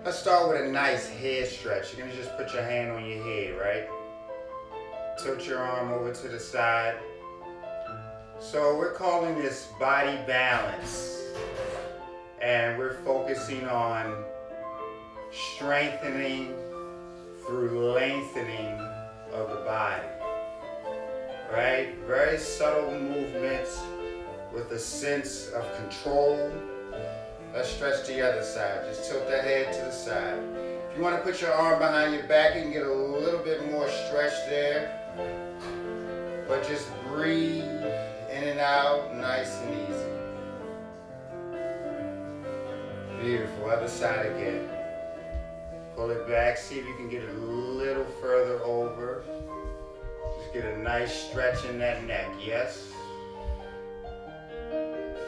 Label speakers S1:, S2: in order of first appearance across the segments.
S1: Let's start with a nice head stretch. You're gonna just put your hand on your head, right? Tilt your arm over to the side. So we're calling this body balance. And we're focusing on strengthening through lengthening of the body. Right? Very subtle movements with a sense of control. Let's stretch the other side. Just tilt that head to the side. If you want to put your arm behind your back, you can get a little bit more stretch there. But just breathe in and out, nice and easy. Beautiful. Other side again. Pull it back. See if you can get a little further over. Just get a nice stretch in that neck. Yes?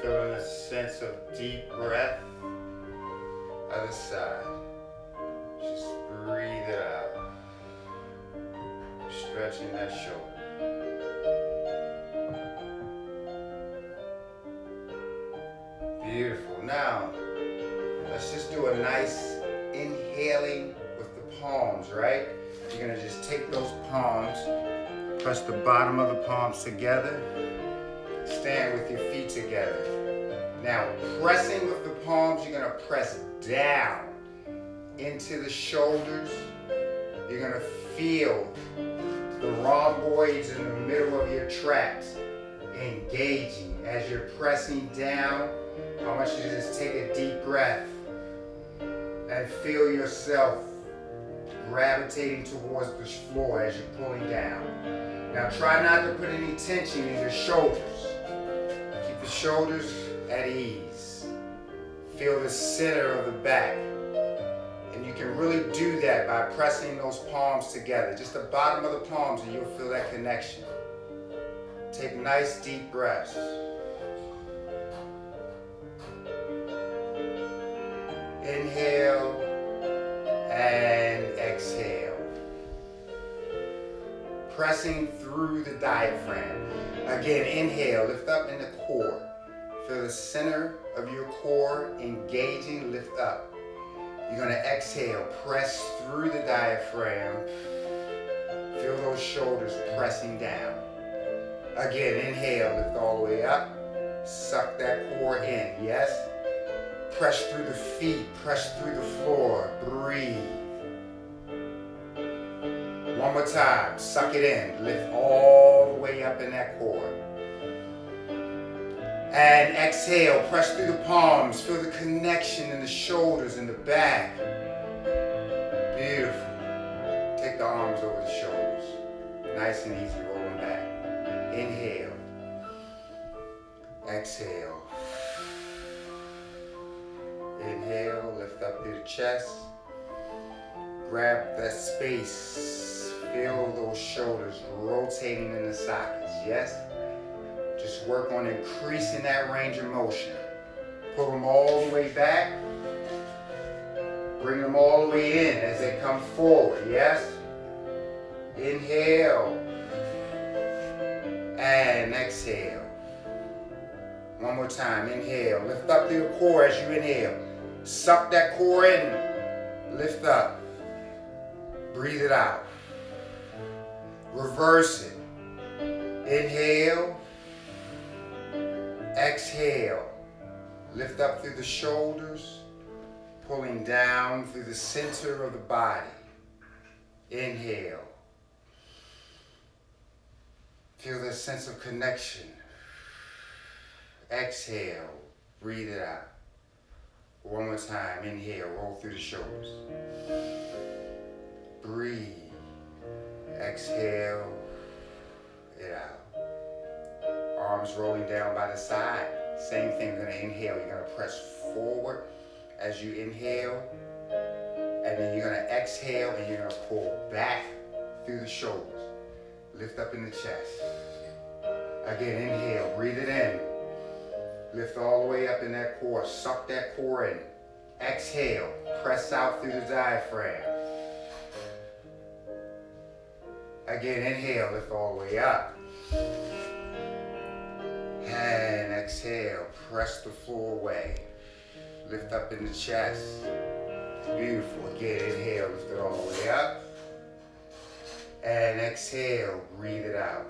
S1: Feeling a sense of deep breath. Other side. Just breathe it out. Stretching that shoulder. Beautiful. Now, let's just do a nice inhaling with the palms, right? You're gonna just take those palms, press the bottom of the palms together, stand with your feet together. Now, pressing with the palms, you're gonna press down into the shoulders. You're gonna feel the rhomboids in the middle of your traps engaging as you're pressing down. I want you to just take a deep breath and feel yourself gravitating towards the floor as you're pulling down. Now try not to put any tension in your shoulders. Keep the shoulders at ease. Feel the center of the back. And you can really do that by pressing those palms together. Just the bottom of the palms and you'll feel that connection. Take nice deep breaths. Inhale and exhale. Pressing through the diaphragm. Again, inhale, lift up in the core. Feel the center of your core engaging, lift up. You're going to exhale, press through the diaphragm. Feel those shoulders pressing down. Again, inhale, lift all the way up. Suck that core in, yes? Press through the feet, press through the floor, breathe. One more time, suck it in, lift all the way up in that core. And exhale, press through the palms, feel the connection in the shoulders and the back. Beautiful. Take the arms over the shoulders. Nice and easy, roll them back. Inhale. Exhale. Inhale, lift up through the chest. Grab that space. Feel those shoulders rotating in the sockets, yes? Just work on increasing that range of motion. Pull them all the way back. Bring them all the way in as they come forward, yes? Inhale. And exhale. One more time, inhale. Lift up through the core as you inhale. Suck that core in. Lift up. Breathe it out. Reverse it. Inhale. Exhale. Lift up through the shoulders. Pulling down through the center of the body. Inhale. Feel that sense of connection. Exhale. Breathe it out. One more time. Inhale. Roll through the shoulders. Breathe. Exhale it out. Arms rolling down by the side. Same thing. You're going to inhale. You're going to press forward as you inhale. And then you're going to exhale and you're going to pull back through the shoulders. Lift up in the chest. Again, inhale. Breathe it in. Lift all the way up in that core. Suck that core in. Exhale. Press out through the diaphragm. Again, inhale. Lift all the way up. And exhale. Press the floor away. Lift up in the chest. Beautiful. Again, inhale, lift it all the way up. And exhale, breathe it out.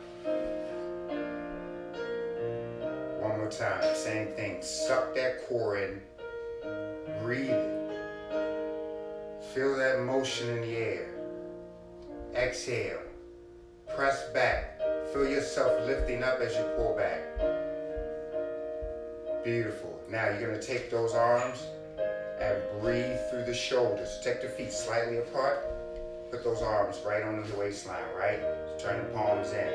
S1: One more time, same thing. Suck that core in, breathe it. Feel that motion in the air. Exhale, press back. Feel yourself lifting up as you pull back. Beautiful. Now you're going to take those arms and breathe through the shoulders. Take the feet slightly apart. Put those arms right on the waistline, right? Turn the palms in.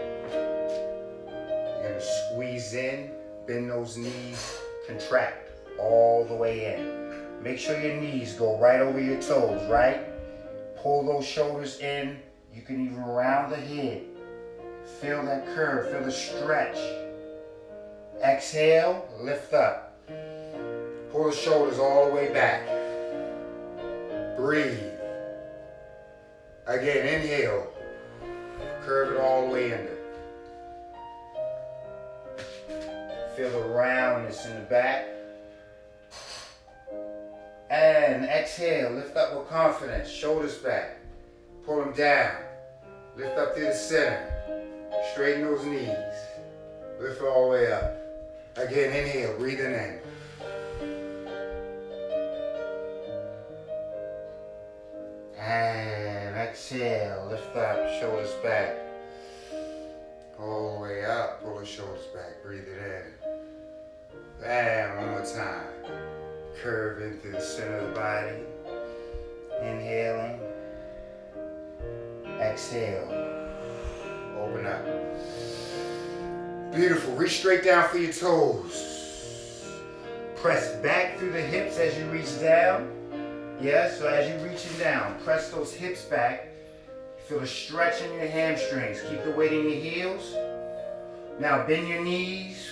S1: You're going to squeeze in, bend those knees, contract all the way in. Make sure your knees go right over your toes, right? Pull those shoulders in. You can even round the head. Feel that curve, feel the stretch. Exhale, lift up. Pull the shoulders all the way back. Breathe. Again, inhale. Curve it all the way under. Feel the roundness in the back. And exhale, lift up with confidence. Shoulders back. Pull them down. Lift up to the center. Straighten those knees. Lift all the way up. Again, inhale, breathing in. And exhale, lift up, shoulders back. All the way up, pull the shoulders back, breathe it in. And one more time. Curve into the center of the body. Inhaling. Exhale. Open up. Beautiful. Reach straight down for your toes. Press back through the hips as you reach down. Yes, so as you're reaching down, press those hips back. Feel a stretch in your hamstrings. Keep the weight in your heels. Now bend your knees.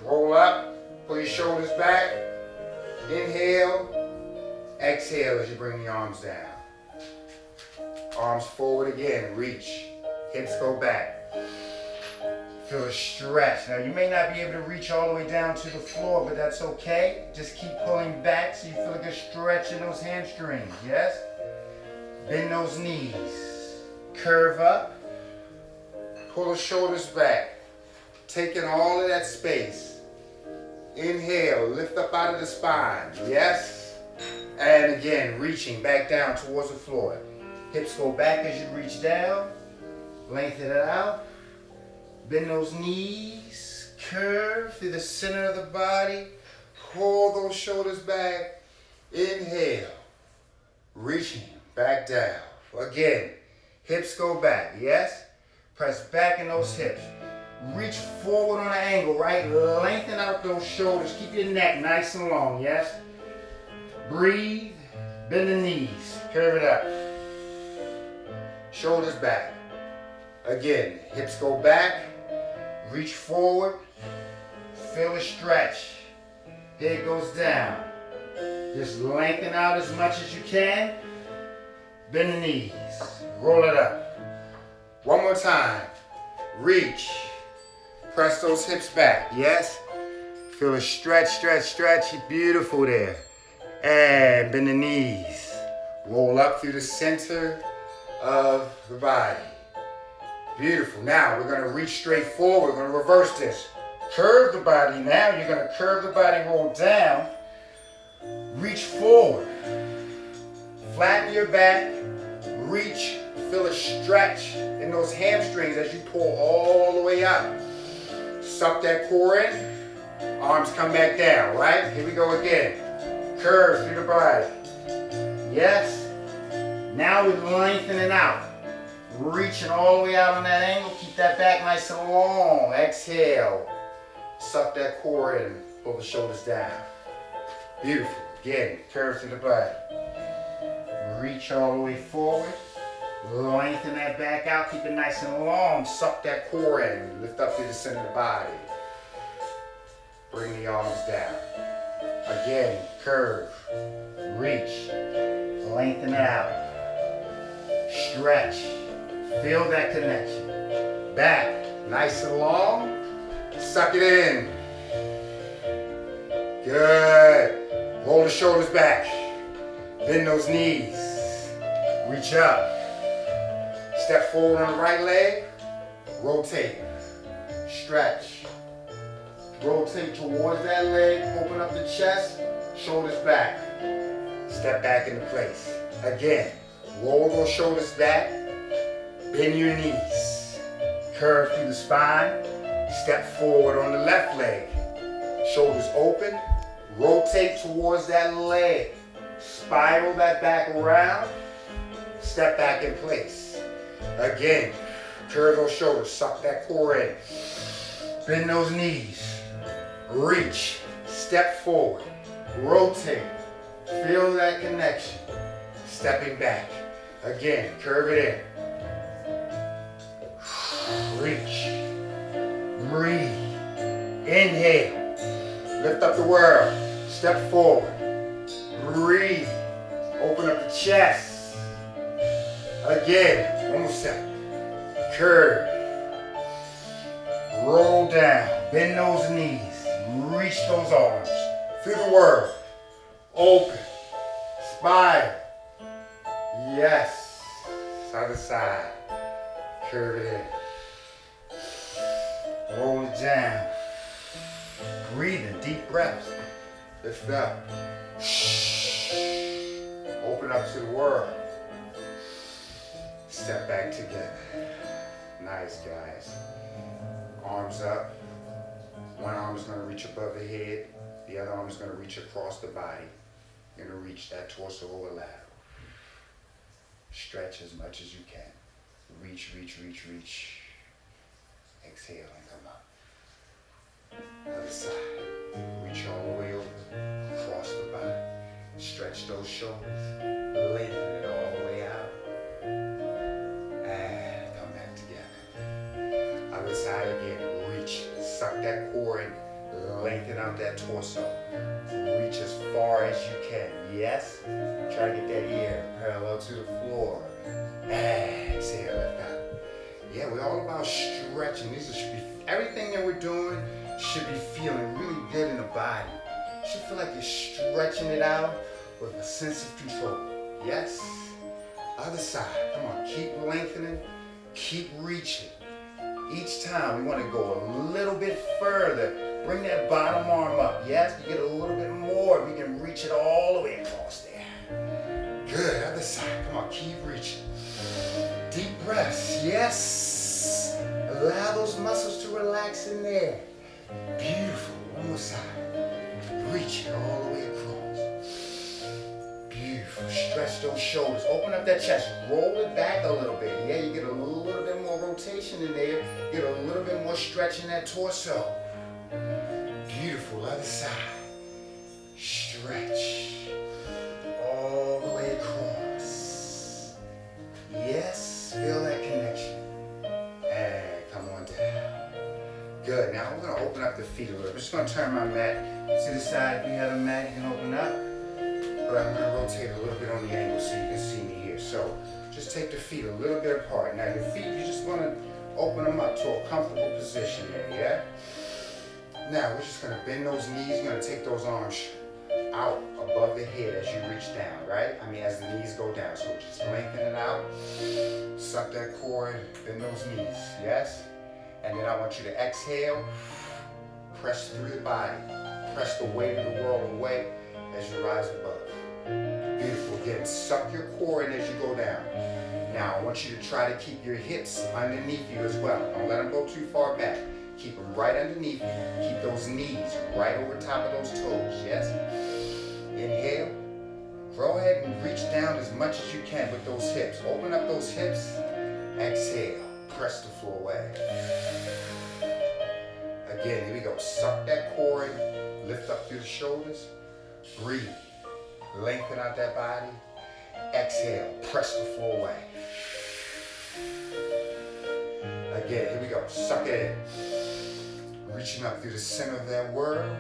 S1: Roll up. Pull your shoulders back. Inhale. Exhale as you bring the arms down. Arms forward again. Reach. Hips go back. Feel a stretch. Now you may not be able to reach all the way down to the floor, but that's okay. Just keep pulling back so you feel like a stretch in those hamstrings, yes? Bend those knees. Curve up. Pull the shoulders back. Taking all of that space. Inhale, lift up out of the spine, yes? And again, reaching back down towards the floor. Hips go back as you reach down. Lengthen it out. Bend those knees, curve through the center of the body, pull those shoulders back, inhale, reaching back down. Again, hips go back, yes? Press back in those hips. Reach forward on an angle, right? Lengthen out those shoulders, keep your neck nice and long, yes? Breathe, bend the knees, curve it up. Shoulders back. Again, hips go back. Reach forward, feel a stretch. Head goes down. Just lengthen out as much as you can. Bend the knees, roll it up. One more time. Reach, press those hips back, yes? Feel a stretch, stretch, stretch. Beautiful there. And bend the knees. Roll up through the center of the body. Beautiful. Now we're going to reach straight forward. We're going to reverse this. Curve the body now. You're going to curve the body, roll down. Reach forward. Flatten your back. Reach. Feel a stretch in those hamstrings as you pull all the way up. Suck that core in. Arms come back down, right? Here we go again. Curve through the body. Yes. Now we're lengthening out. Reaching all the way out on that angle. Keep that back nice and long. Exhale. Suck that core in. Pull the shoulders down. Beautiful. Again, curve through the body. Reach all the way forward. Lengthen that back out. Keep it nice and long. Suck that core in. Lift up through the center of the body. Bring the arms down. Again, curve. Reach. Lengthen it out. Stretch. Feel that connection. Back, nice and long. Suck it in. Good. Roll the shoulders back. Bend those knees. Reach up. Step forward on the right leg. Rotate. Stretch. Rotate towards that leg. Open up the chest. Shoulders back. Step back into place. Again. Roll those shoulders back. Bend your knees. Curve through the spine. Step forward on the left leg. Shoulders open. Rotate towards that leg. Spiral that back around. Step back in place. Again, curve those shoulders, suck that core in. Bend those knees. Reach, step forward, rotate. Feel that connection. Stepping back. Again, curve it in. Reach. Breathe. Inhale. Lift up the world. Step forward. Breathe. Open up the chest. Again, one more step. Curve. Roll down. Bend those knees. Reach those arms. Feel the world. Open. Spiral. Yes. Side to side. Curve it in. Roll it down. Breathing. Deep breaths. Lift up. Open up to the world. Step back together. Nice, guys. Arms up. One arm is going to reach above the head. The other arm is going to reach across the body. You're going to reach that torso over lateral. Stretch as much as you can. Reach, reach, reach, reach. Exhale and come up. Other side. Reach all the way over. Across the body. Stretch those shoulders. Lengthen it all the way out. And come back together. Other side again. Reach. Suck that core in. Lengthen out that torso. Reach as far as you can. Yes? Try to get that ear parallel to the floor. Exhale, lift up. Yeah, we're all about stretching. Everything that we're doing should be feeling really good in the body. You should feel like you're stretching it out with a sense of control. Yes? Other side. Come on, keep lengthening, keep reaching. Each time we want to go a little bit further. Bring that bottom arm up. Yes, you get a little bit more. We can reach it all the way across there. Good. Other side. Come on, keep reaching. Deep breaths. Yes. Allow those muscles to relax in there. Beautiful. One more side. Reach it all the way across. Beautiful. Stretch those shoulders. Open up that chest. Roll it back a little bit. Yeah, you get a little bit more rotation in there. Get a little bit more stretch in that torso. Beautiful. Other side. Stretch. All the way across. Yes. Feel that connection. And come on down. Good. Now we're going to open up the feet a little. I'm just going to turn my mat to the side. If you have a mat, you can open up. But I'm going to rotate a little bit on the angle so you can see me here. So just take the feet a little bit apart. Now your feet, you just want to open them up to a comfortable position there, yeah? Now we're just going to bend those knees. You're going to take those arms out above the head as you reach down, right? I mean, as the knees go down. So just lengthen it out. Suck that core in. Bend those knees, yes? And then I want you to exhale. Press through the body. Press the weight of the world away as you rise above. Beautiful. Again, suck your core in as you go down. Now, I want you to try to keep your hips underneath you as well. Don't let them go too far back. Keep them right underneath you. Keep those knees right over top of those toes, yes? Inhale. Go ahead and reach down as much as you can with those hips. Open up those hips. Exhale. Press the floor away. Again, here we go. Suck that core in. Lift up through the shoulders. Breathe. Lengthen out that body. Exhale. Press the floor away. Again, here we go. Suck it in. Reaching up through the center of that world.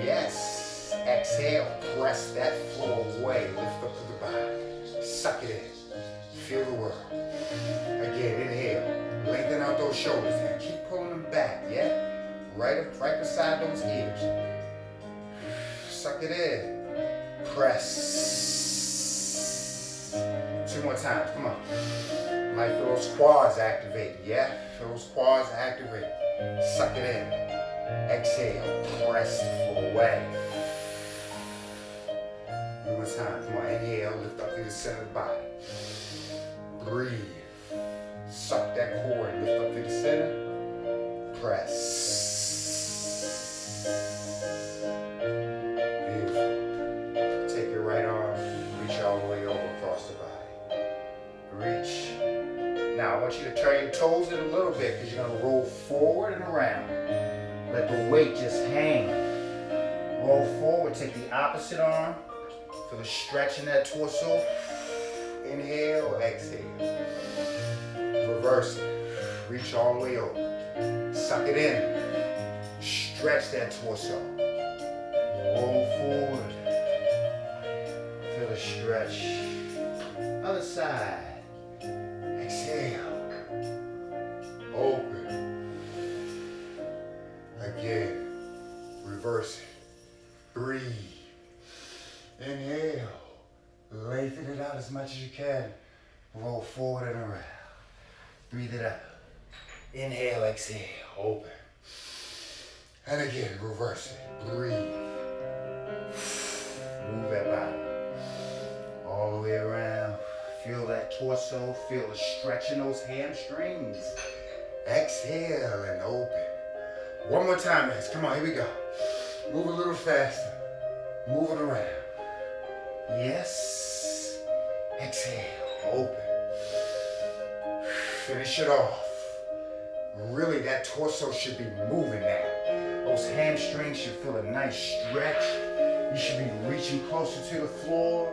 S1: Yes. Exhale. Press that floor away. Lift up to the body. Suck it in. Feel the world. Again, inhale. Lengthen out those shoulders and keep pulling them back, yeah? Right beside those ears. Suck it in. Press. 2 more times, come on. Might feel those quads activated, yeah? Feel those quads activated. Suck it in. Exhale, press away. 1 more time, come on, inhale, lift up through the center of the body. Breathe. Suck that core, lift up through the center. Press. Beautiful. Take your right arm, reach all the way over across the body. Reach. Now I want you to turn your toes in a little bit because you're going to roll forward and around. Let the weight just hang. Roll forward, take the opposite arm. Feel the stretch in that torso. Inhale, exhale. Reverse it. Reach all the way over. Suck it in. Stretch that torso. Roll forward. Feel the stretch. Other side. Exhale. Open. Again. Reverse it. Breathe. Inhale. Lengthen it out as much as you can. Roll forward and around. Breathe it out. Inhale, exhale, open. And again, reverse it. Breathe. Move that body. All the way around. Feel that torso. Feel the stretch in those hamstrings. Exhale and open. 1 more time, guys. Come on, here we go. Move a little faster. Move it around. Yes. Exhale, open. Finish it off. Really, that torso should be moving now. Those hamstrings should feel a nice stretch. You should be reaching closer to the floor.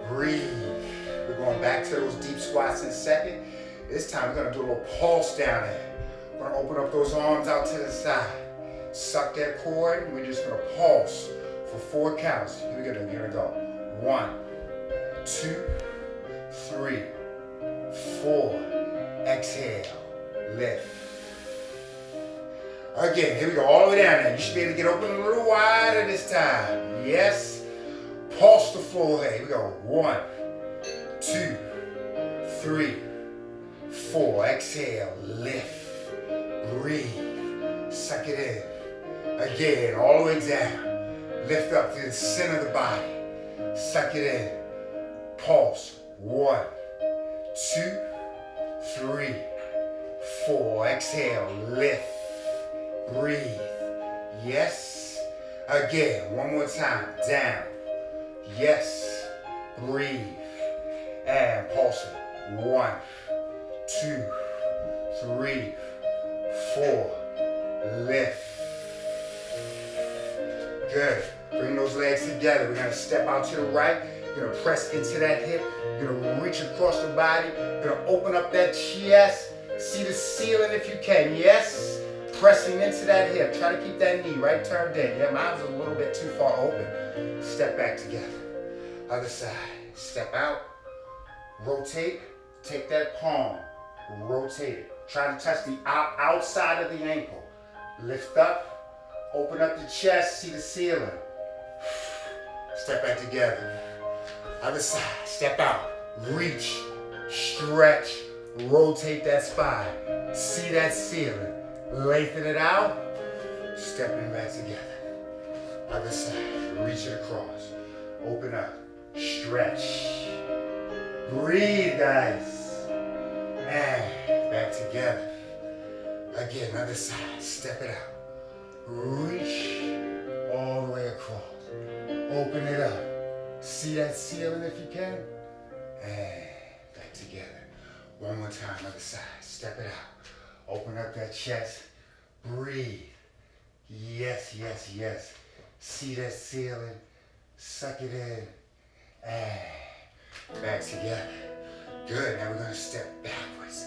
S1: Breathe. We're going back to those deep squats in a second. This time we're going to do a little pulse down there. We're going to open up those arms out to the side. Suck that cord, and we're just going to pulse for 4 counts. Here we go. Here we go. 1, 2, 3, 4. Exhale. Lift. Again, here we go. All the way down there. You should be able to get open a little wider this time. Yes. Pulse the floor. Here we go. 1, 2, 3, 4. Exhale. Lift. Breathe. Suck it in. Again, all the way down. Lift up to the center of the body. Suck it in. Pulse. 1, 2, 3, 4. Exhale. Lift. Breathe. Yes. Again. 1 more time. Down. Yes. Breathe. And pulse it. 1, 2, 3, 4. Lift. Good. Bring those legs together. We're going to step out to the right. You're going to press into that hip. You're going to reach across the body. You're going to open up that chest. See the ceiling if you can. Yes. Pressing into that hip. Try to keep that knee right turned in. Yeah, mine's a little bit too far open. Step back together. Other side. Step out. Rotate. Take that palm. Rotate it. Try to touch the outside of the ankle. Lift up. Open up the chest. See the ceiling. Step back together. Other side. Step out. Reach. Stretch. Rotate that spine. See that ceiling. Lengthen it out. Stepping back together. Other side. Reach it across. Open up. Stretch. Breathe, guys. And back together. Again, other side. Step it out. Reach all the way across. Open it up. See that ceiling if you can. And back together. 1 more time, other side. Step it out. Open up that chest. Breathe. Yes, yes, yes. See that ceiling. Suck it in. And back together. Good. Now we're going to step backwards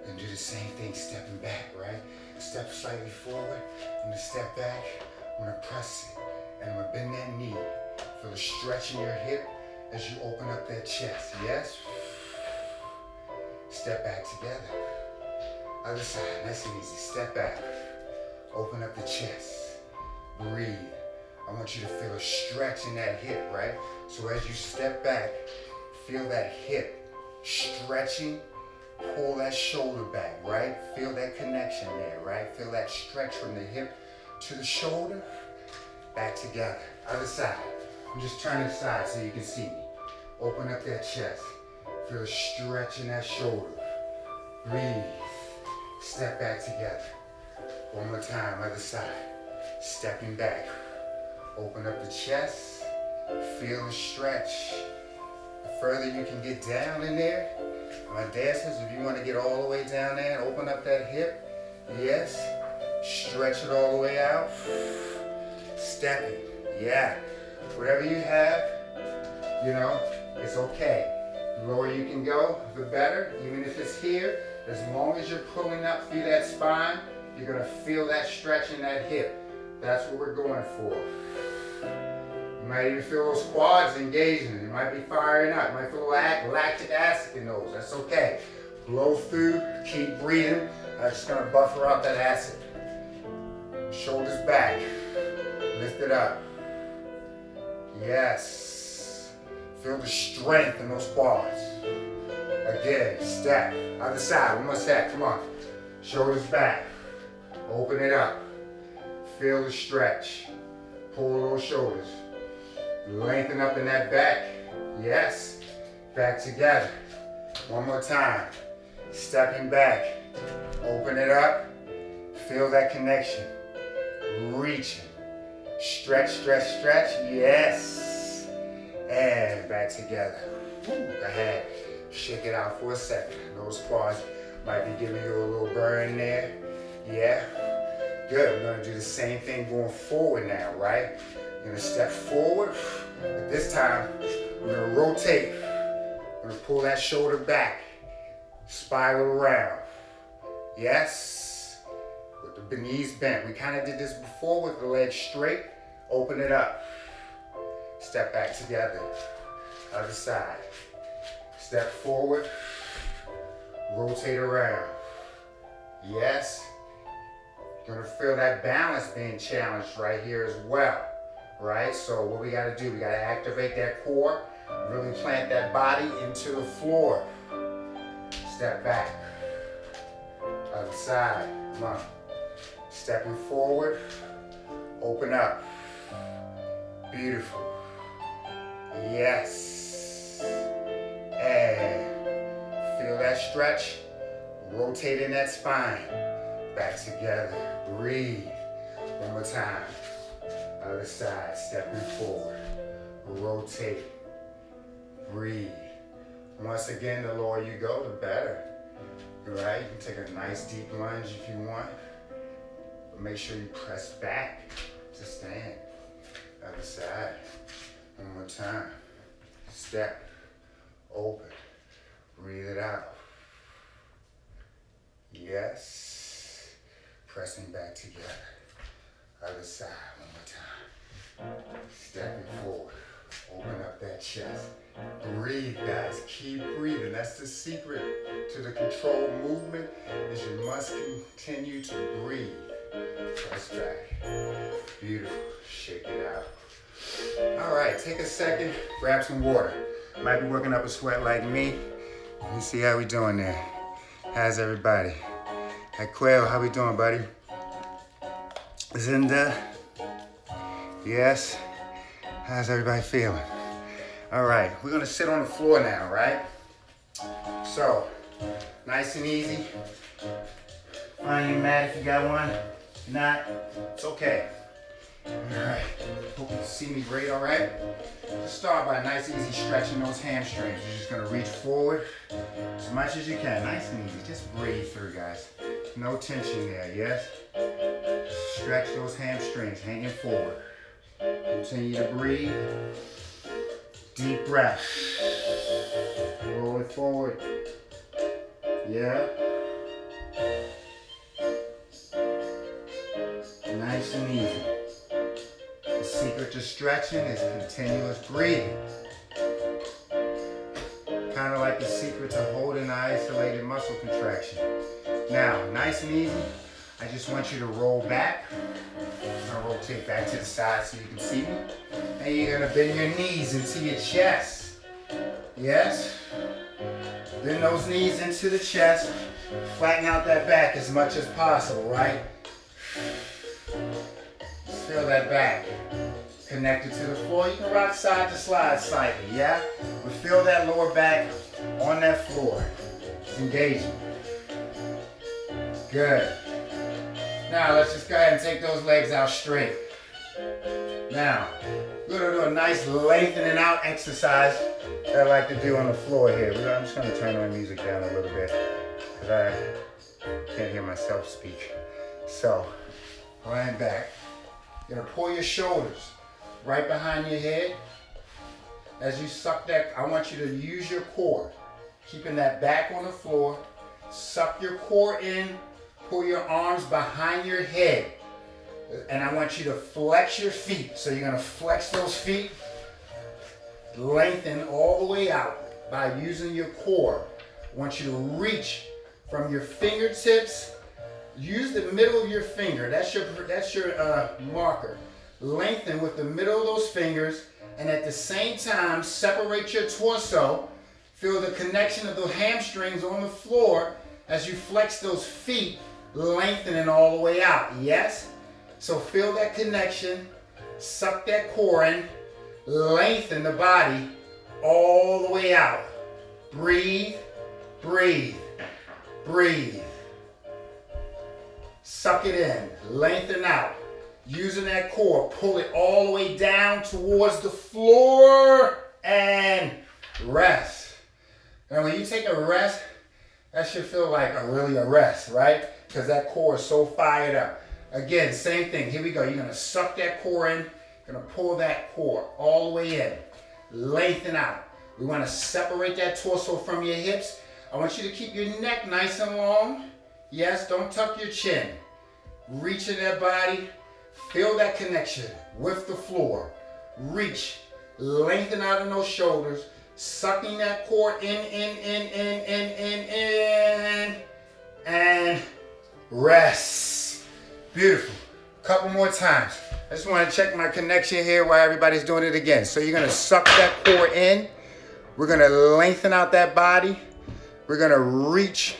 S1: and do the same thing, stepping back, right? Step slightly forward. I'm going to step back. I'm going to press it. And I'm going to bend that knee. Feel the stretch in your hip as you open up that chest. Yes? Step back together. Other side. Nice and easy. Step back. Open up the chest. Breathe. I want you to feel a stretch in that hip, right? So as you step back, feel that hip stretching. Pull that shoulder back, right? Feel that connection there, right? Feel that stretch from the hip to the shoulder. Back together. Other side. I'm just turning side so you can see me. Open up that chest. Feel a stretch in that shoulder. Breathe. Step back together. One more time, other side. Stepping back. Open up the chest. Feel the stretch. The further you can get down in there. My dancers, if you want to get all the way down there and open up that hip, yes. Stretch it all the way out. Stepping, yeah. Whatever you have, you know, it's okay. The lower you can go, the better. Even if it's here, as long as you're pulling up through that spine, you're gonna feel that stretch in that hip. That's what we're going for. You might even feel those quads engaging. You might be firing up. You might feel lactic acid in those. That's okay. Blow through, keep breathing. I'm just gonna buffer out that acid. Shoulders back. Lift it up. Yes. Feel the strength in those quads. Again, step. Other side, one more step, come on. Shoulders back. Open it up. Feel the stretch. Pull those shoulders. Lengthen up in that back. Yes. Back together. One more time. Stepping back. Open it up. Feel that connection. Reaching. Stretch, stretch, stretch. Yes. And back together. Go ahead. Shake it out for a second. Those quads might be giving you a little burn there. Yeah. Good. We're going to do the same thing going forward now, right? You're going to step forward. But this time, we're going to rotate. We're going to pull that shoulder back. Spiral around. Yes. With the knees bent. We kind of did this before with the legs straight. Open it up. Step back together. Other side. Step forward. Rotate around. Yes. You're gonna feel that balance being challenged right here as well. Right? So what we gotta do, we gotta activate that core, really plant that body into the floor. Step back. Other side. Come on. Stepping forward. Open up. Beautiful. Yes. And feel that stretch. Rotate in that spine. Back together. Breathe. One more time. Other side. Stepping forward. Rotate. Breathe. Once again, the lower you go, the better. Right? You can take a nice deep lunge if you want. But make sure you press back to stand. Other side. One more time. Step. Open. Breathe it out. Yes. Pressing back together. Other side. One more time. Stepping forward. Open up that chest. Breathe, guys. Keep breathing. That's the secret to the controlled movement, is you must continue to breathe. Press back. Beautiful. Shake it out. All right, take a second. Grab some water. Might be working up a sweat like me. Let me see how we doing there. How's everybody? Hey, Quail, how we doing, buddy? Zinda? Yes? How's everybody feeling? All right, we're gonna sit on the floor now, right? So, nice and easy. Find your mat if you got one. If not, it's okay. All right, hope you can see me great, all right? Just start by nice and easy stretching those hamstrings. You're just gonna reach forward as much as you can. Nice and easy, just breathe through, guys. No tension there, yes? Stretch those hamstrings, hanging forward. Continue to breathe. Deep breath. Roll it forward. Yeah. Nice and easy. The secret to stretching is continuous breathing. Kind of like the secret to holding an isolated muscle contraction. Now, nice and easy. I just want you to roll back. I'm gonna rotate back to the side so you can see me. And you're gonna bend your knees into your chest. Yes. Bend those knees into the chest. Flatten out that back as much as possible, right? Feel that back. Connected to the floor. You can rock side to slide slightly, yeah? But feel that lower back on that floor. It's engaging. Good. Now let's just go ahead and take those legs out straight. Now, we're gonna do a nice lengthening out exercise that I like to do on the floor here. I'm just gonna turn my music down a little bit because I can't hear myself speak. So, lying back. You're gonna pull your shoulders right behind your head. As you suck that, I want you to use your core. Keeping that back on the floor. Suck your core in. Pull your arms behind your head. And I want you to flex your feet. So you're gonna flex those feet. Lengthen all the way out by using your core. I want you to reach from your fingertips. Use the middle of your finger. That's your marker. Lengthen with the middle of those fingers, and at the same time, separate your torso. Feel the connection of the hamstrings on the floor as you flex those feet, lengthening all the way out. Yes? So feel that connection. Suck that core in. Lengthen the body all the way out. Breathe, breathe, breathe. Suck it in. Lengthen out. Using that core, pull it all the way down towards the floor and rest. And when you take a rest, that should feel like really a rest, right? Because that core is so fired up. Again, same thing. Here we go. You're going to suck that core in. You're going to pull that core all the way in. Lengthen out. We want to separate that torso from your hips. I want you to keep your neck nice and long. Yes, don't tuck your chin. Reach in that body. Feel that connection with the floor. Reach. Lengthen out in those shoulders. Sucking that core in. And rest. Beautiful. Couple more times. I just want to check my connection here while everybody's doing it again. So you're going to suck that core in. We're going to lengthen out that body. We're going to reach.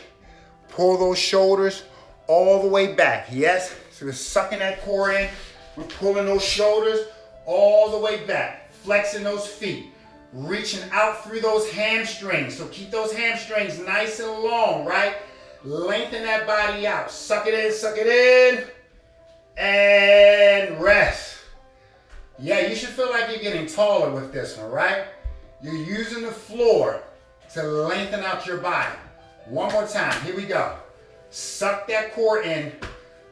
S1: Pull those shoulders all the way back. Yes? So we're sucking that core in. We're pulling those shoulders all the way back. Flexing those feet. Reaching out through those hamstrings. So keep those hamstrings nice and long, right? Lengthen that body out. Suck it in. And rest. Yeah, you should feel like you're getting taller with this one, right? You're using the floor to lengthen out your body. One more time. Here we go. Suck that core in.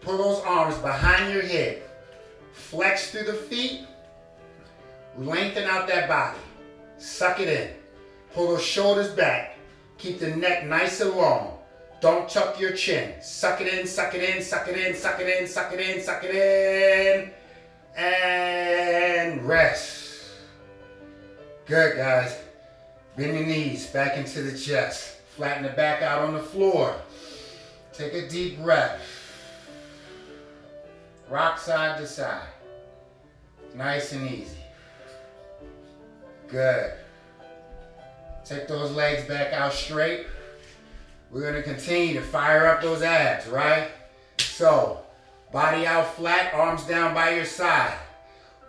S1: Pull those arms behind your head. Flex through the feet. Lengthen out that body. Suck it in. Pull those shoulders back. Keep the neck nice and long. Don't tuck your chin. Suck it in, suck it in, suck it in, suck it in, suck it in, suck it in. And rest. Good, guys. Bend your knees back into the chest. Flatten the back out on the floor. Take a deep breath. Rock side to side. Nice and easy. Good. Take those legs back out straight. We're going to continue to fire up those abs, right? So, body out flat, arms down by your side.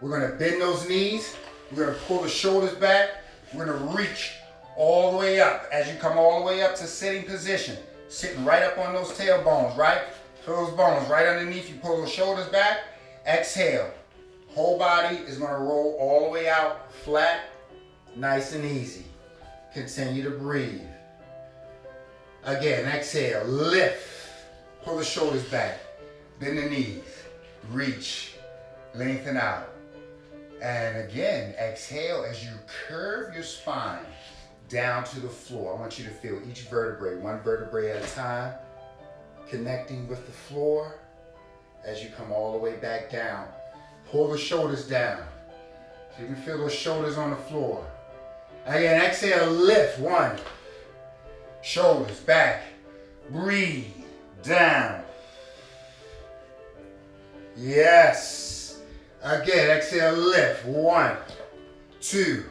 S1: We're going to bend those knees. We're going to pull the shoulders back. We're going to reach all the way up. As you come all the way up to sitting position, sitting right up on those tailbones, right? Feel those bones right underneath you. Pull those shoulders back. Exhale. Whole body is going to roll all the way out flat, nice and easy. Continue to breathe. Again, exhale, lift, pull the shoulders back, bend the knees, reach, lengthen out. And again, exhale as you curve your spine down to the floor. I want you to feel each vertebrae, one vertebrae at a time, connecting with the floor as you come all the way back down. Pull the shoulders down so you can feel those shoulders on the floor. Again, exhale, lift, one. Shoulders back, breathe, down. Yes. Again, exhale, lift. 1, 2,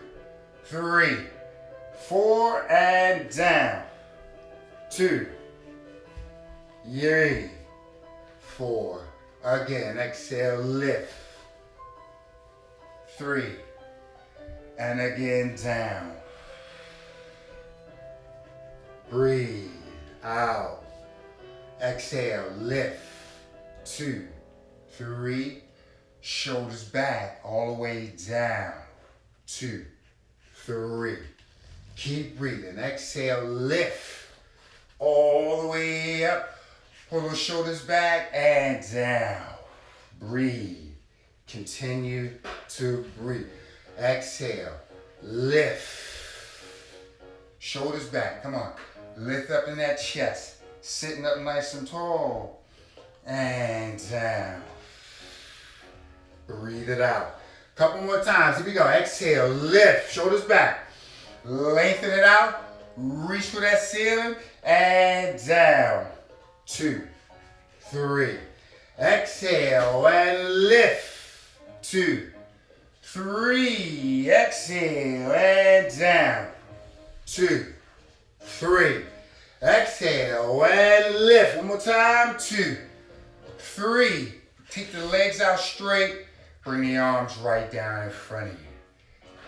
S1: 3, 4, and down. 2, 3, 4. Again, exhale, lift. 3, and again, down. Breathe out. Exhale, lift. 2, 3, shoulders back all the way down. 2, 3. Keep breathing. Exhale, lift all the way up. Pull those shoulders back and down. Breathe. Continue to breathe. Exhale, lift. Shoulders back. Come on. Lift up in that chest. Sitting up nice and tall. And down. Breathe it out. Couple more times. Here we go. Exhale, lift. Shoulders back. Lengthen it out. Reach for that ceiling. And down. 2, 3. Exhale and lift. 2, 3. Exhale and down. 2, 3. Exhale and lift. One more time. 2, 3. Take the legs out straight. Bring the arms right down in front of you.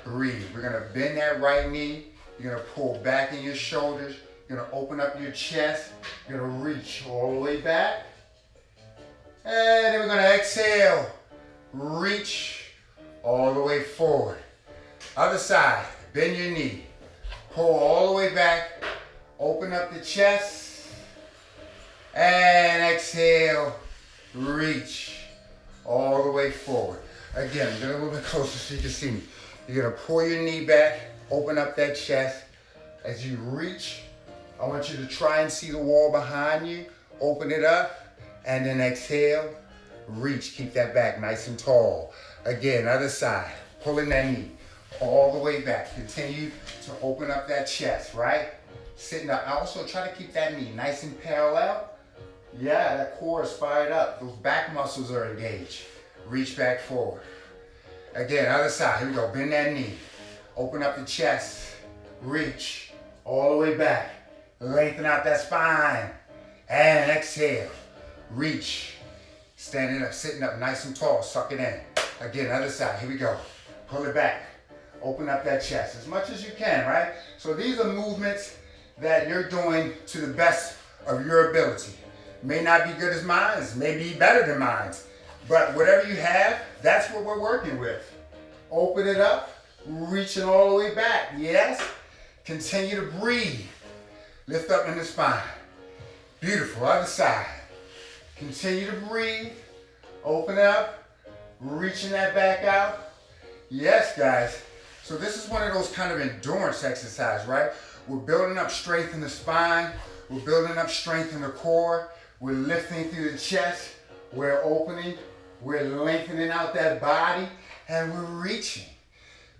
S1: Breathe. We're going to bend that right knee. You're going to pull back in your shoulders. You're going to open up your chest. You're going to reach all the way back. And then we're going to exhale. Reach all the way forward. Other side. Bend your knee. Pull all the way back. Open up the chest. And exhale. Reach all the way forward. Again, get a little bit closer so you can see me. You're going to pull your knee back. Open up that chest. As you reach, I want you to try and see the wall behind you. Open it up. And then exhale. Reach. Keep that back nice and tall. Again, other side. Pulling that knee all the way back. Continue to open up that chest, right? Sitting up. Also, try to keep that knee nice and parallel. Yeah, that core is fired up. Those back muscles are engaged. Reach back forward. Again, other side. Here we go. Bend that knee. Open up the chest. Reach all the way back. Lengthen out that spine. And exhale. Reach. Standing up, sitting up nice and tall. Suck it in. Again, other side. Here we go. Pull it back. Open up that chest as much as you can, right? So these are movements that you're doing to the best of your ability. May not be good as mine, may be better than mine. But whatever you have, that's what we're working with. Open it up, reaching all the way back. Yes? Continue to breathe. Lift up in the spine. Beautiful. Other side. Continue to breathe. Open up, reaching that back out. Yes, guys. So this is one of those kind of endurance exercises, right? We're building up strength in the spine. We're building up strength in the core. We're lifting through the chest. We're opening. We're lengthening out that body. And we're reaching.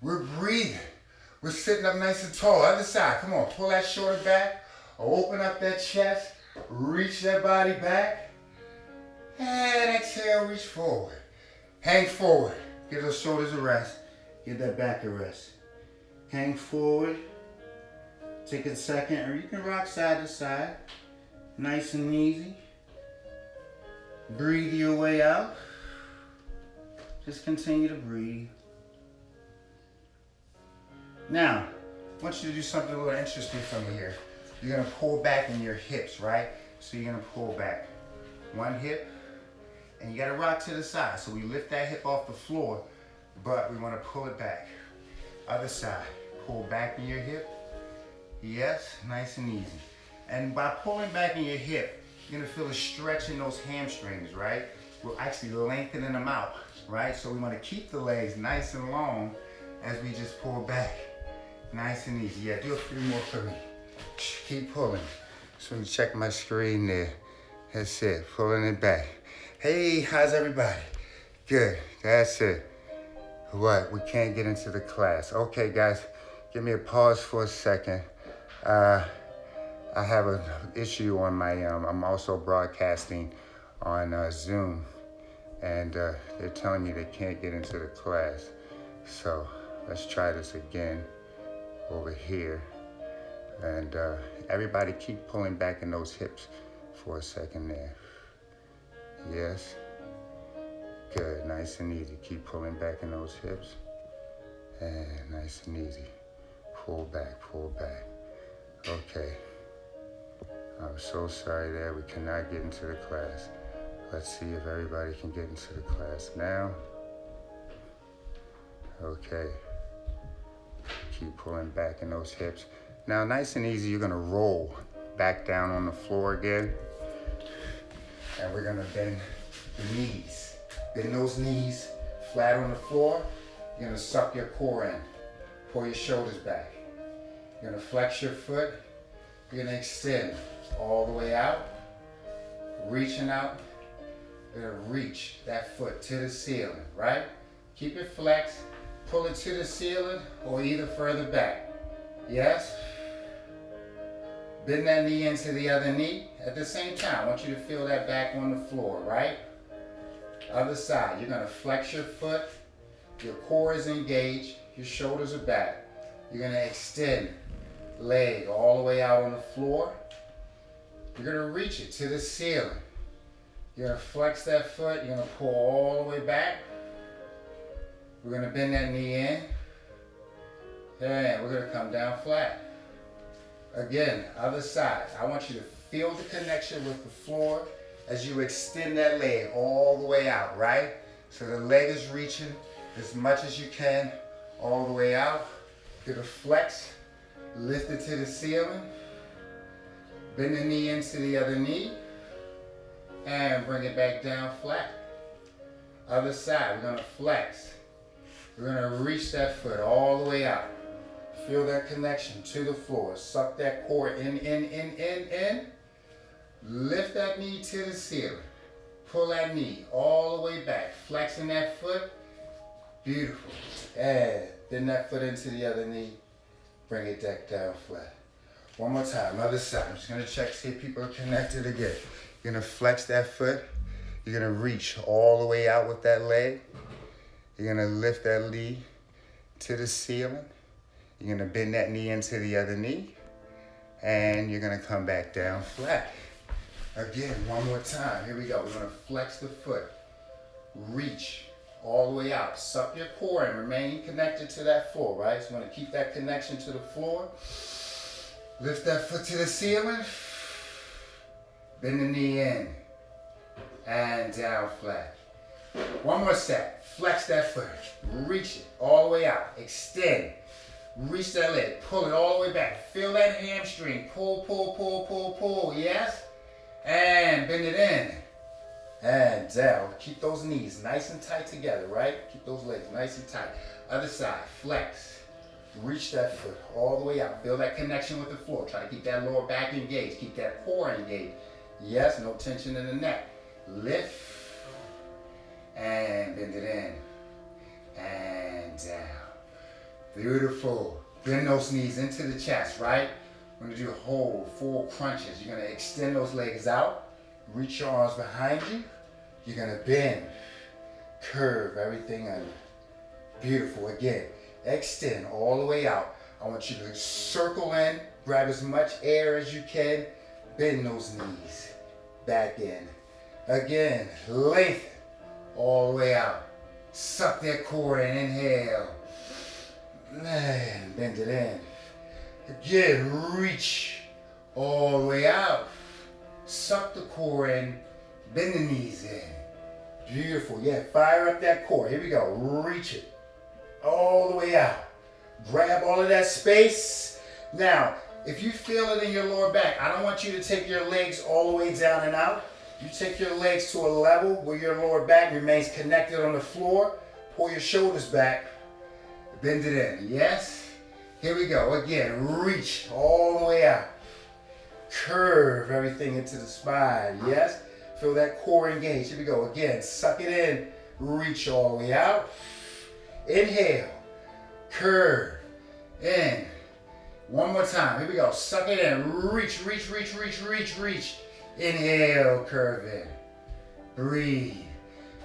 S1: We're breathing. We're sitting up nice and tall. Other side. Come on. Pull that shoulder back. Open up that chest. Reach that body back. And exhale. Reach forward. Hang forward. Give those shoulders a rest. Give that back a rest. Hang forward. Take a second. Or you can rock side to side. Nice and easy. Breathe your way out. Just continue to breathe. Now, I want you to do something a little interesting for me here. You're going to pull back in your hips, right? So you're going to pull back one hip, and you got to rock to the side. So we lift that hip off the floor, but we want to pull it back. Other side. Pull back in your hip. Yes, nice and easy. And by pulling back in your hip, you're going to feel a stretch in those hamstrings, right? We're actually lengthening them out, right? So we want to keep the legs nice and long as we just pull back. Nice and easy. Yeah, do a few more for me. Keep pulling. So let me check my screen there. That's it. Pulling it back. Hey, how's everybody? Good. That's it. What? We can't get into the class. Okay, guys. Give me a pause for a second. I have an issue on my, I'm also broadcasting on Zoom. and they're telling me they can't get into the class. So let's try this again over here. And everybody keep pulling back in those hips for a second there. Yes. Good, nice and easy. Keep pulling back in those hips. And nice and easy. Pull back, pull back. Okay. I'm so sorry there, we cannot get into the class. Let's see if everybody can get into the class now. Okay. Keep pulling back in those hips. Now, nice and easy, you're gonna roll back down on the floor again. And we're gonna bend the knees. Bend those knees flat on the floor. You're gonna suck your core in. Pull your shoulders back. You're gonna flex your foot. You're gonna extend all the way out. Reaching out. You're gonna reach that foot to the ceiling, right? Keep it flexed. Pull it to the ceiling or either further back. Yes? Bend that knee into the other knee. At the same time, I want you to feel that back on the floor, right? Other side, you're gonna flex your foot. Your core is engaged. Your shoulders are back. You're gonna extend leg all the way out on the floor. You're gonna reach it to the ceiling. You're gonna flex that foot. You're gonna pull all the way back. We're gonna bend that knee in. And we're gonna come down flat. Again, other side. I want you to feel the connection with the floor as you extend that leg all the way out, right? So the leg is reaching as much as you can all the way out. You're gonna flex, lift it to the ceiling, bend the knee into the other knee, and bring it back down flat. Other side, we're gonna flex. We're gonna reach that foot all the way out. Feel that connection to the floor. Suck that core in. Lift that knee to the ceiling. Pull that knee all the way back. Flexing that foot. Beautiful. And bend that foot into the other knee. Bring it back down flat. One more time, other side. I'm just gonna check, see if people are connected again. You're gonna flex that foot. You're gonna reach all the way out with that leg. You're gonna lift that knee to the ceiling. You're gonna bend that knee into the other knee. And you're gonna come back down flat. Again, one more time. Here we go. We're gonna flex the foot. Reach all the way out. Suck your core and remain connected to that floor, right? So we're gonna keep that connection to the floor. Lift that foot to the ceiling. Bend the knee in. And down flat. One more set. Flex that foot. Reach it all the way out. Extend. Reach that leg. Pull it all the way back. Feel that hamstring. Pull, pull, pull, pull, pull. Yes? And bend it in. And down. Keep those knees nice and tight together, right? Keep those legs nice and tight. Other side. Flex. Reach that foot all the way out. Feel that connection with the floor. Try to keep that lower back engaged. Keep that core engaged. Yes? No tension in the neck. Lift. And bend it in. And down. Beautiful. Bend those knees into the chest, right? We're going to do a whole 4 crunches. You're going to extend those legs out. Reach your arms behind you. You're going to bend. Curve everything under. Beautiful. Again, extend all the way out. I want you to circle in. Grab as much air as you can. Bend those knees. Back in. Again, lengthen all the way out. Suck that core in. Inhale. And bend it in. Again, reach all the way out. Suck the core in. Bend the knees in. Beautiful. Yeah, fire up that core. Here we go. Reach it all the way out. Grab all of that space. Now, if you feel it in your lower back, I don't want you to take your legs all the way down and out. You take your legs to a level where your lower back remains connected on the floor. Pull your shoulders back. Bend it in. Yes? Here we go. Again, reach all the way out. Curve everything into the spine. Yes? Feel that core engaged. Here we go. Again, suck it in. Reach all the way out. Inhale. Curve. In. One more time. Here we go. Suck it in. Reach, reach, reach, reach, reach, reach. Inhale. Curve in. Breathe.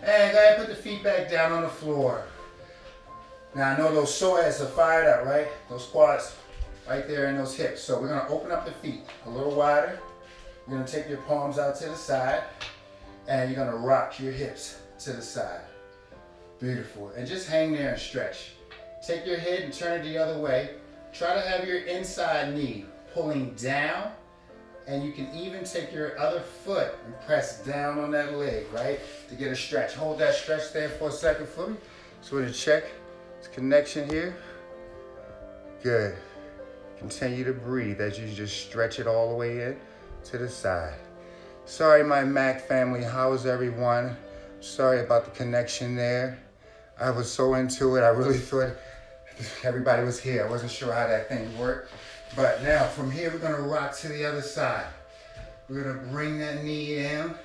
S1: And go ahead and put the feet back down on the floor. Now I know those psoas are fired up, right? Those quads right there in those hips. So we're gonna open up the feet a little wider. You're gonna take your palms out to the side and you're gonna rock your hips to the side. Beautiful. And just hang there and stretch. Take your head and turn it the other way. Try to have your inside knee pulling down, and you can even take your other foot and press down on that leg, right? To get a stretch. Hold that stretch there for a second for me. So we're gonna check this connection here. Good. Continue to breathe as you just stretch it all the way in to the side. Sorry, my Mac family, how is everyone? Sorry about the connection there. I was so into it, I really thought everybody was here. I wasn't sure how that thing worked. But now from here, we're gonna rock to the other side. We're gonna bring that knee in.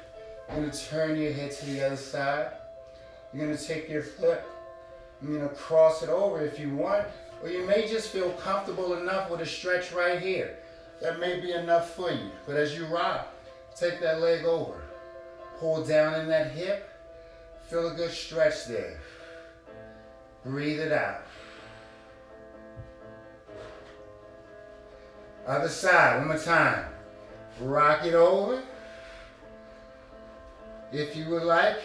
S1: You're gonna turn your head to the other side. You're gonna take your foot, you're gonna cross it over if you want, or you may just feel comfortable enough with a stretch right here. That may be enough for you. But as you rock, take that leg over. Pull down in that hip. Feel a good stretch there. Breathe it out. Other side, one more time. Rock it over. If you would like,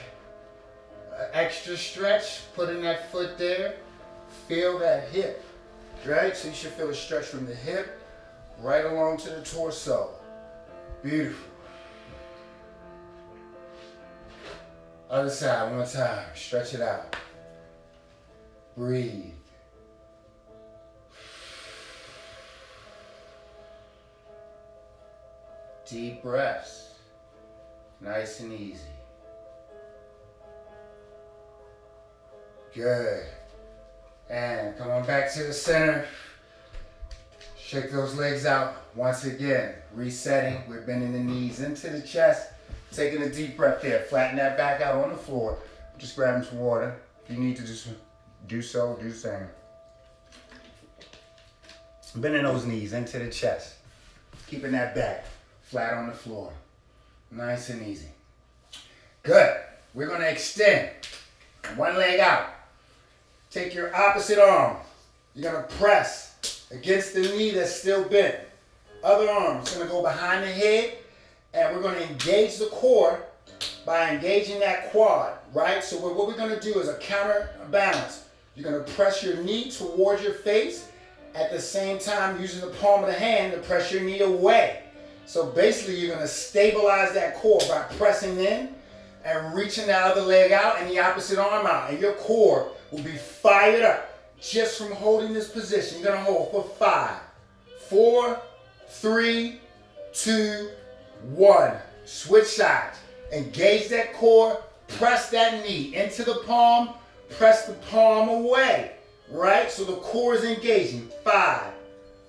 S1: an extra stretch, put in that foot there. Feel that hip, right? So you should feel a stretch from the hip right along to the torso. Beautiful. Other side, one more time. Stretch it out. Breathe. Deep breaths. Nice and easy. Good. And come on back to the center. Shake those legs out once again. Resetting. We're bending the knees into the chest. Taking a deep breath there. Flatten that back out on the floor. Just grab some water. If you need to just do so, do the same. Bending those knees into the chest. Keeping that back flat on the floor. Nice and easy. Good. We're going to extend. One leg out. Take your opposite arm. You're going to press against the knee that's still bent. Other arm is going to go behind the head, and we're going to engage the core by engaging that quad, right? So what we're going to do is a counterbalance. You're going to press your knee towards your face, at the same time using the palm of the hand to press your knee away. So basically you're going to stabilize that core by pressing in and reaching the other leg out and the opposite arm out. And your core will be fired up just from holding this position. You're going to hold for 5, 4, 3, 2, 1. Switch sides. Engage that core. Press that knee into the palm. Press the palm away. Right? So the core is engaging. 5,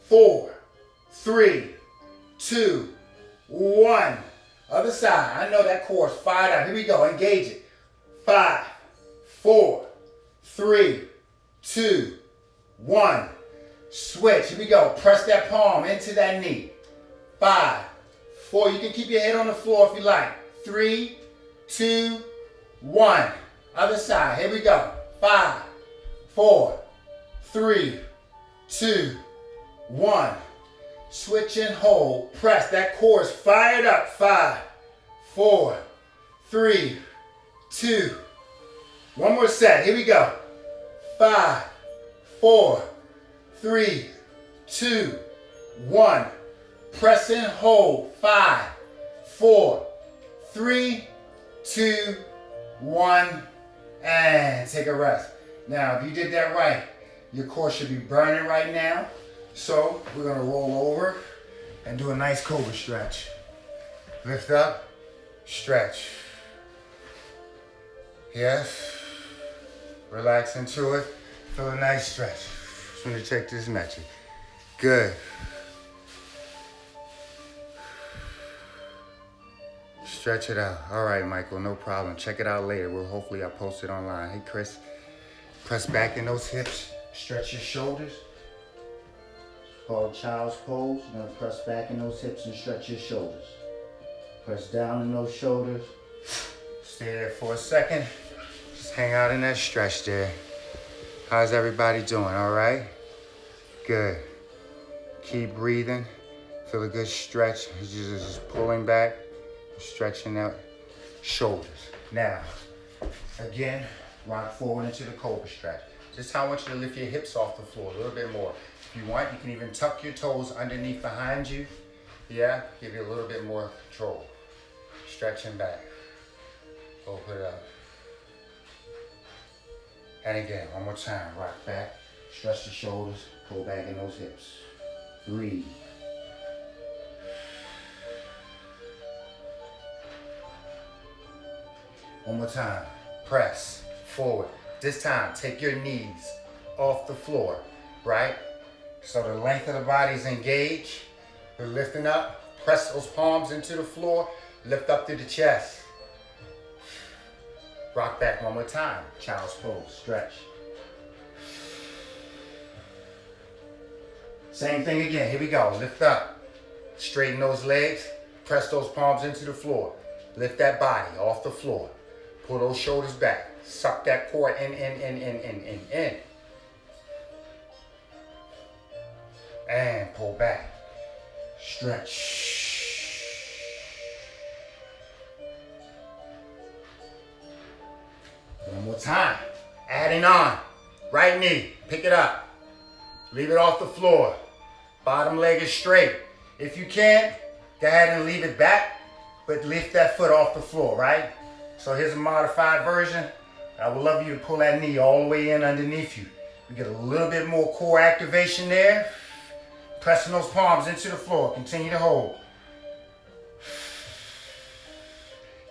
S1: 4, 3, 2, 1. Other side. I know that core is fired up. Here we go. Engage it. 5, 4, 3, 2, 1. Switch. Here we go. Press that palm into that knee. 5, 4. You can keep your head on the floor if you like. 3, 2, 1. Other side. Here we go. 5, 4, 3, 2, 1. Switch and hold. Press. That core is fired up. 5, 4, 3, 2. One more set. Here we go. 5, 4, 3, 2, 1. Press and hold. 5, 4, 3, 2, 1. And take a rest. Now, if you did that right, your core should be burning right now. So we're going to roll over and do a nice cobra stretch. Lift up, stretch. Yes. Relax into it. Feel a nice stretch. Just want to check this metric. Good. Stretch it out. All right, Michael, no problem. Check it out later. Hopefully I'll post it online. Hey, Chris, press back in those hips. Stretch your shoulders. It's called child's pose. You're going to press back in those hips and stretch your shoulders. Press down in those shoulders. Stay there for a second. Just hang out in that stretch there. How's everybody doing? All right? Good. Keep breathing. Feel a good stretch. Just pulling back, stretching out shoulders. Now, again, rock forward into the cobra stretch. This time I want you to lift your hips off the floor a little bit more. If you want, you can even tuck your toes underneath behind you. Yeah, give you a little bit more control. Stretching back. Open it up. And again, one more time. Rock back. Stretch the shoulders. Pull back in those hips. Breathe. One more time. Press forward. This time, take your knees off the floor, right? So the length of the body is engaged. We're lifting up. Press those palms into the floor. Lift up through the chest. Rock back one more time. Child's pose. Stretch. Same thing again. Here we go. Lift up. Straighten those legs. Press those palms into the floor. Lift that body off the floor. Pull those shoulders back. Suck that core in. And pull back. Stretch. One more time. Adding on. Right knee. Pick it up. Leave it off the floor. Bottom leg is straight. If you can, go ahead and leave it back, but lift that foot off the floor, right? So here's a modified version. I would love you to pull that knee all the way in underneath you. We get a little bit more core activation there. Pressing those palms into the floor. Continue to hold.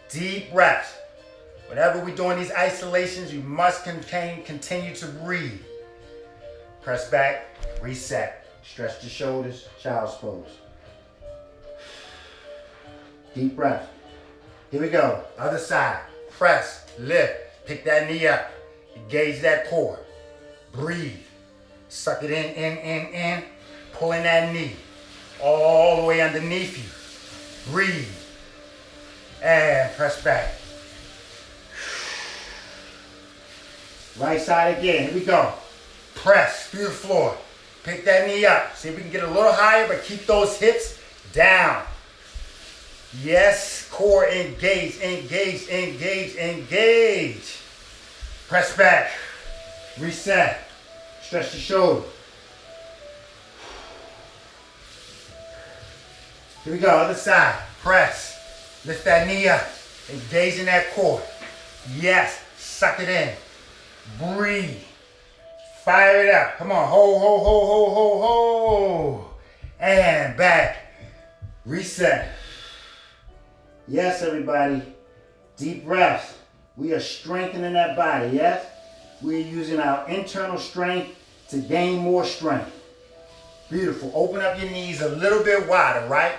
S1: Deep breaths. Whenever we're doing these isolations, you must continue to breathe. Press back, reset. Stretch the shoulders, child's pose. Deep breath. Here we go. Other side. Press, lift, pick that knee up. Engage that core. Breathe. Suck it in. Pulling that knee all the way underneath you. Breathe. And press back. Right side again. Here we go. Press through the floor. Pick that knee up. See if we can get a little higher, but keep those hips down. Yes, core engage. Press back. Reset. Stretch the shoulder. Here we go, other side. Press. Lift that knee up. Engage in that core. Yes, suck it in. Breathe. Fire it up. Come on, hold. And back. Reset. Yes, everybody. Deep breaths. We are strengthening that body, yes? We are using our internal strength to gain more strength. Beautiful. Open up your knees a little bit wider, right?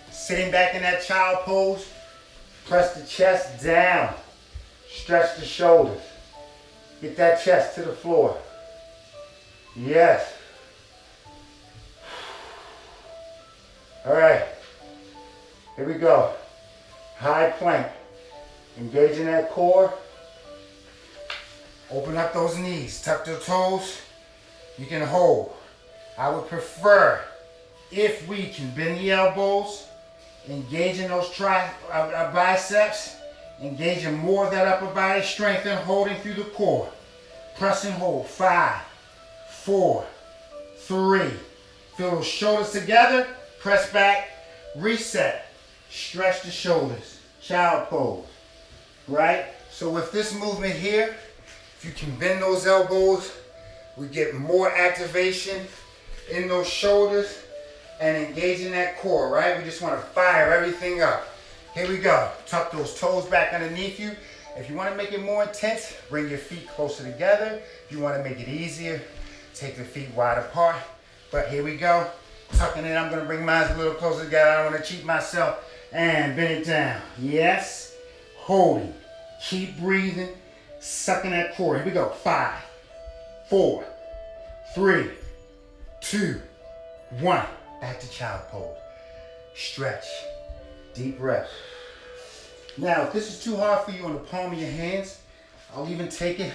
S1: Sitting back in that child pose. Press the chest down. Stretch the shoulders. Get that chest to the floor. Yes. All right. Here we go. High plank. Engaging that core. Open up those knees. Tuck the toes. You can hold. I would prefer, if we can, bend the elbows. Engaging those biceps. Engaging more of that upper body strength and holding through the core. Press and hold. 5, 4, 3. Feel those shoulders together. Press back. Reset. Stretch the shoulders. Child pose. Right? So with this movement here, if you can bend those elbows, we get more activation in those shoulders and engaging that core, right? We just want to fire everything up. Here we go. Tuck those toes back underneath you. If you want to make it more intense, bring your feet closer together. If you want to make it easier, take the feet wide apart. But here we go. Tucking it. I'm going to bring mine a little closer together. I don't want to cheat myself. And bend it down. Yes. Holding. Keep breathing. Sucking that core. Here we go. 5, 4, 3, 2, 1. Back to child pose. Stretch. Deep breath. Now, if this is too hard for you on the palm of your hands, I'll even take it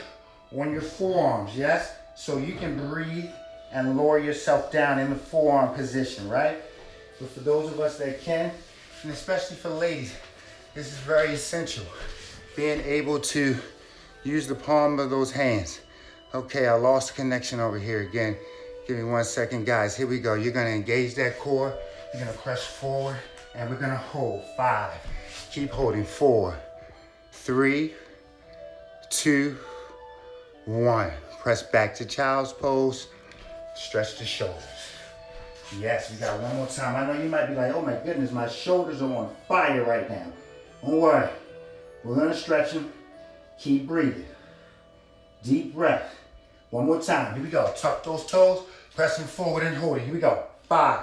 S1: on your forearms, yes? So you can breathe and lower yourself down in the forearm position, right? But for those of us that can, and especially for ladies, this is very essential. Being able to use the palm of those hands. Okay, I lost connection over here again. Give me 1 second, guys. Here we go. You're gonna engage that core. You're gonna press forward, and we're gonna hold. 5. Keep holding. 4, 3, 2, 1. Press back to child's pose. Stretch the shoulders. Yes, we got one more time. I know you might be like, oh my goodness, my shoulders are on fire right now. Don't worry. We're gonna stretch them. Keep breathing. Deep breath. One more time. Here we go. Tuck those toes. Pressing forward and holding. Here we go. 5,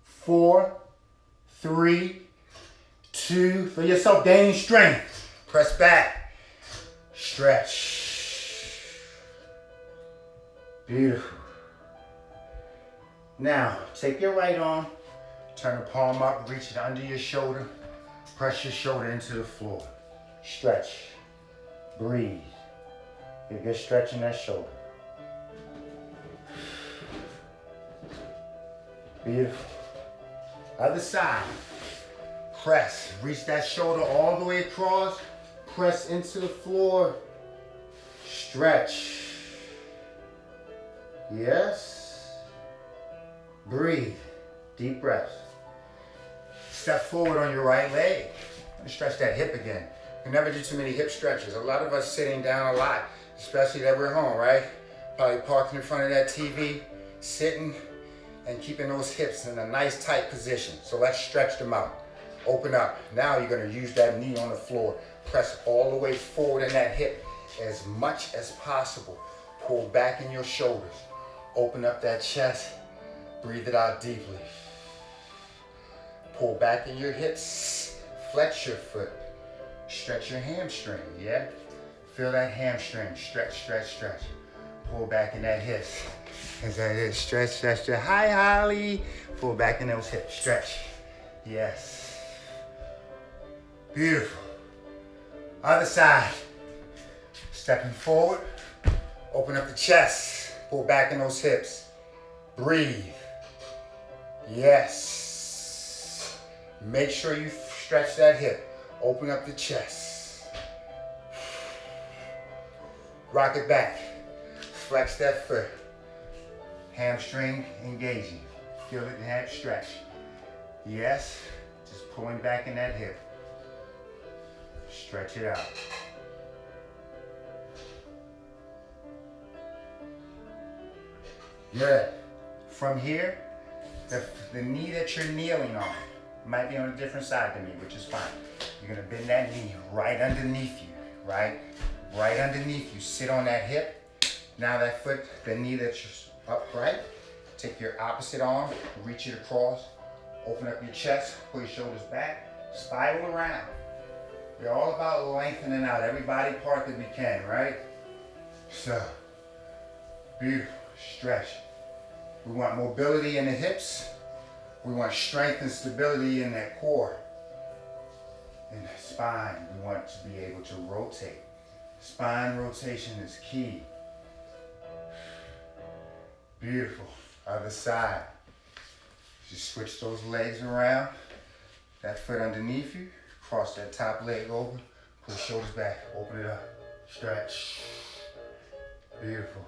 S1: 4, 3, 2. Feel yourself gaining strength. Press back. Stretch. Beautiful. Now, take your right arm, turn the palm up, reach it under your shoulder, press your shoulder into the floor. Stretch, breathe. Get a good stretch in that shoulder. Beautiful. Other side. Press, reach that shoulder all the way across, press into the floor, stretch. Yes. Breathe, deep breaths. Step forward on your right leg and stretch that hip again. You never do too many hip stretches. A lot of us sitting down a lot, especially that we're home, right? Probably parked in front of that TV, sitting and keeping those hips in a nice tight position. So let's stretch them out. Open up. Now you're gonna use that knee on the floor. Press all the way forward in that hip as much as possible. Pull back in your shoulders. Open up that chest. Breathe it out deeply. Pull back in your hips. Flex your foot. Stretch your hamstring, yeah? Feel that hamstring. Stretch, stretch, stretch. Pull back in that hips. Is that it? Stretch, stretch, stretch. Hi, Holly. Pull back in those hips. Stretch. Yes. Beautiful. Other side. Stepping forward. Open up the chest. Pull back in those hips. Breathe. Yes. Make sure you stretch that hip. Open up the chest. Rock it back. Flex that foot. Hamstring engaging. Feel it in that stretch. Yes. Just pulling back in that hip. Stretch it out. Good. From here, the knee that you're kneeling on might be on a different side than me, which is fine. You're gonna bend that knee right underneath you, right? Right underneath you. Sit on that hip. Now that foot, the knee that's upright, take your opposite arm, reach it across, open up your chest, pull your shoulders back, spiral around. We're all about lengthening out every body part that we can, right? So, beautiful, stretch. We want mobility in the hips. We want strength and stability in that core. In the spine, we want to be able to rotate. Spine rotation is key. Beautiful. Other side. Just switch those legs around. That foot underneath you. Cross that top leg over. Pull the shoulders back. Open it up. Stretch. Beautiful.